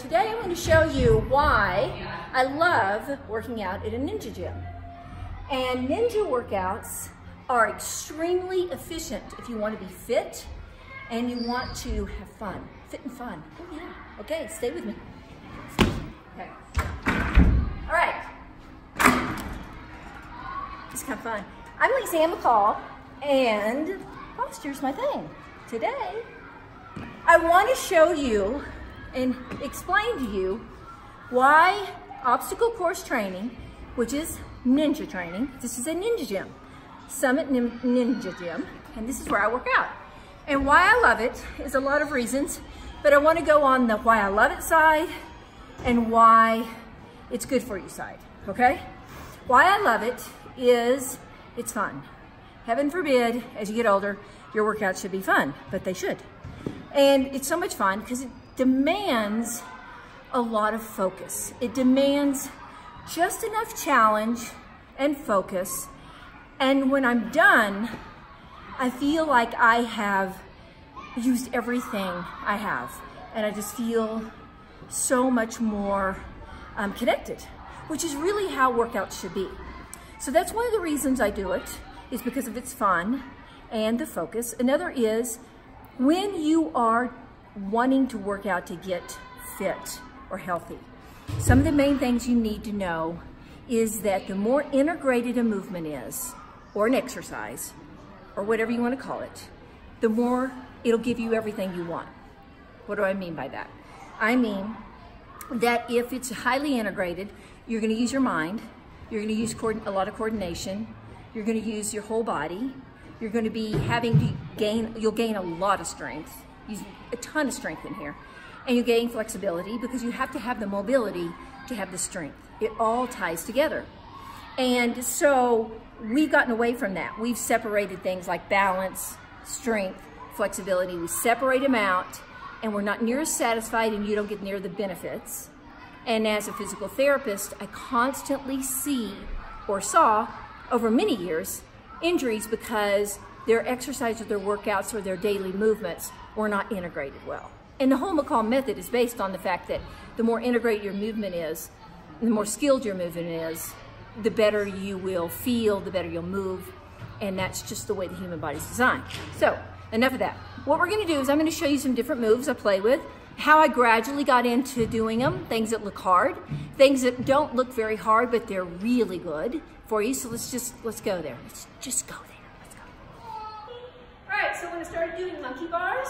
today I'm going to show you why I love working out at a ninja gym. And ninja workouts are extremely efficient if you want to be fit and you want to have fun. Fit and fun. Oh yeah. Okay, stay with me. Okay. All right. It's kind of fun. I'm McCall, and posture's my thing. Today, I want to show you and explain to you why obstacle course training, which is ninja training, this is a ninja gym, Summit Ninja Gym, and this is where I work out. And why I love it is a lot of reasons, but I want to go on the why I love it side and why it's good for you side, okay? Why I love it is it's fun. Heaven forbid, as you get older, your workouts should be fun, but they should. And it's so much fun because it demands a lot of focus. It demands just enough challenge and focus. And when I'm done, I feel like I have used everything I have. And I just feel so much more connected, which is really how workouts should be. So that's one of the reasons I do it, is because of its fun and the focus. Another is when you are wanting to work out to get fit or healthy. Some of the main things you need to know is that the more integrated a movement is, or an exercise, or whatever you want to call it, the more it'll give you everything you want. What do I mean by that? I mean that if it's highly integrated, you're going to use your mind, you're going to use a lot of coordination, you're going to use your whole body, you're going to be you'll gain a lot of strength, use a ton of strength in here, and you gain flexibility because you have to have the mobility to have the strength. It all ties together. And so we've gotten away from that. We've separated things like balance, strength, flexibility. We separate them out and we're not near as satisfied and you don't get near the benefits. And as a physical therapist, I constantly see or saw over many years injuries because their exercise or their workouts or their daily movements were not integrated well. And the whole McCall method is based on the fact that the more integrated your movement is, the more skilled your movement is, the better you will feel, the better you'll move, and that's just the way the human body's designed. So, enough of that. What we're gonna do is I'm gonna show you some different moves I play with, how I gradually got into doing them, things that look hard, things that don't look very hard, but they're really good for you. So let's go there. Let's just go there, let's go. All right, so when I started doing monkey bars,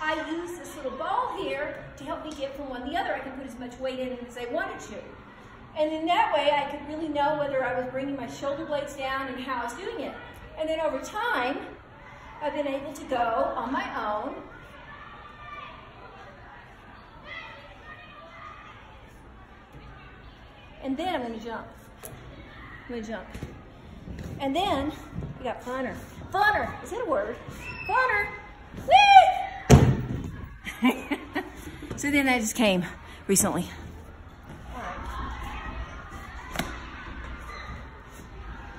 I used this little ball here to help me get from one to the other. I could put as much weight in it as I wanted to. And in that way, I could really know whether I was bringing my shoulder blades down and how I was doing it. And then over time, I've been able to go on my own. And then I'm gonna jump. I'm gonna jump. And then we got funner. Funner, is that a word? Funner, whee! So then I just came recently. All right.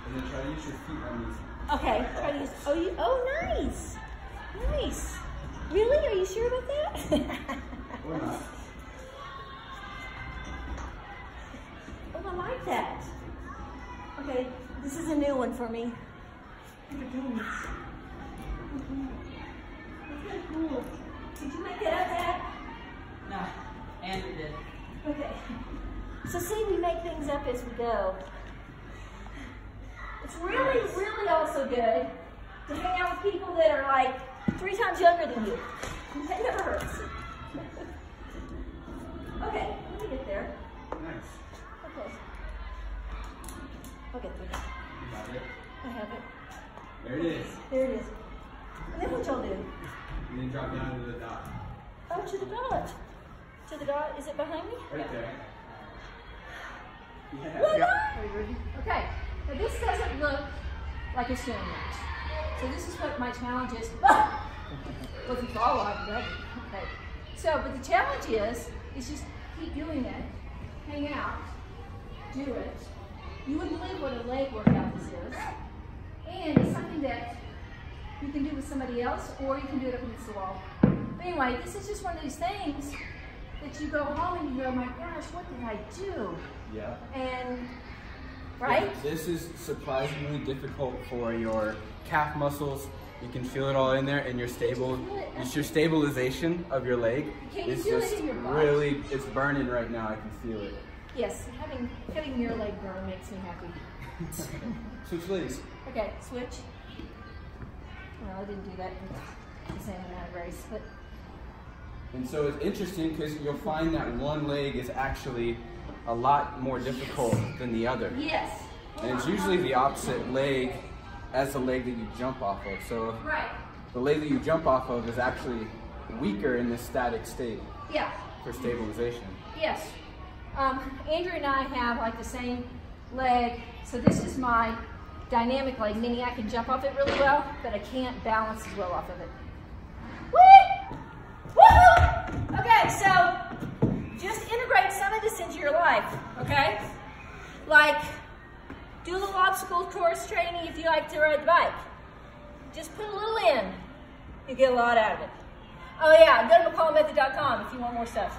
And then try to use your feet on these. Okay, try to use, oh nice. Nice. Really, are you sure about that? Or not. I like that. Okay, this is a new one for me. Look at doing this. It's kind of cool. Did you make that up, Dad? No, Andrew did. Okay. So see, we make things up as we go. It's really, really also good to hang out with people that are like 3 times younger than you. That never hurts. Okay, let me get there. Nice. Okay. I'll get there. You got it. I have it. There it is. There it is. And then what y'all do? And then drop down to the dot. Oh, to the dot. To the dot. Is it behind me? Right there. Yeah. What? Are you ready? Okay. Now this doesn't look like it's doing that. So this is what my challenge is. Well, if you fall off, you okay. So, but the challenge is just keep doing it. Hang out. Do it. You wouldn't believe what a leg workout this is. And it's something that you can do with somebody else, or you can do it up against the wall. But anyway, this is just one of these things that you go home and you go, my gosh, what did I do? Yeah. And, right? This is surprisingly difficult for your calf muscles. You can feel it all in there, and your stabilization of your leg is just really, it's burning right now. I can feel it. Yes, having your leg burn makes me happy. Switch legs. Okay, switch. Well, I didn't do that in the same amount of race, but. And so it's interesting because you'll find that one leg is actually a lot more difficult than the other. Yes. And it's usually the opposite leg as the leg that you jump off of. So right. The leg that you jump off of is actually weaker in this static state. Yeah. For stabilization. Yes. Andrew and I have like the same leg. So this is my dynamic leg, meaning I can jump off it really well, but I can't balance as well off of it. Whee! Woohoo! Okay, so just integrate some of this into your life, okay? Like, do a little obstacle course training if you like to ride the bike. Just put a little in. You get a lot out of it. Oh yeah, go to McCallmethod.com if you want more stuff.